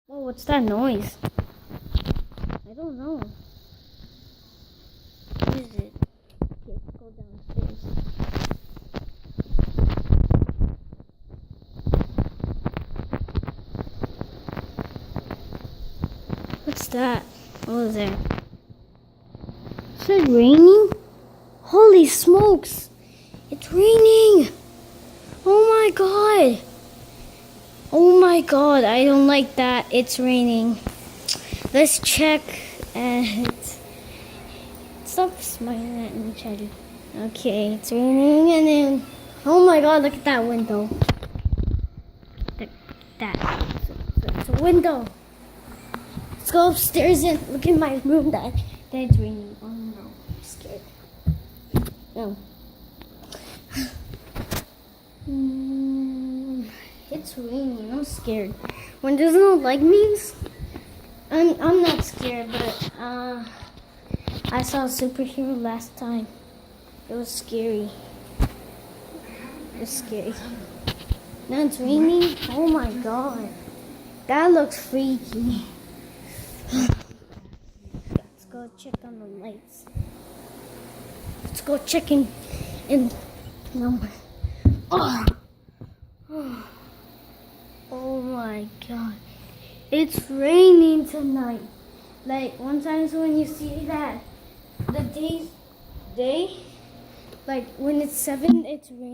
Whoa, what's that noise? I don't know. What is it? Okay, go downstairs. What's that? Over there. Is it raining? Holy smokes! It's raining! Oh my god! Oh my god, I don't like that. It's raining. Let's check and stop smiling at me, Chatty. Okay, it's raining and then oh my god, look at that window. It's a window. Let's go upstairs and look in my room that it's raining. Oh no, I'm scared. No. It's raining. I'm scared. When there's no lightnings, I'm not scared, but I saw a superhero last time. It was scary. It was scary. Now it's raining. Oh my god, that looks freaky. Let's go check on the lights. Let's go check in number. Oh. Oh my god. It's raining tonight. Like one time when you see that the day like when it's 7 it's raining.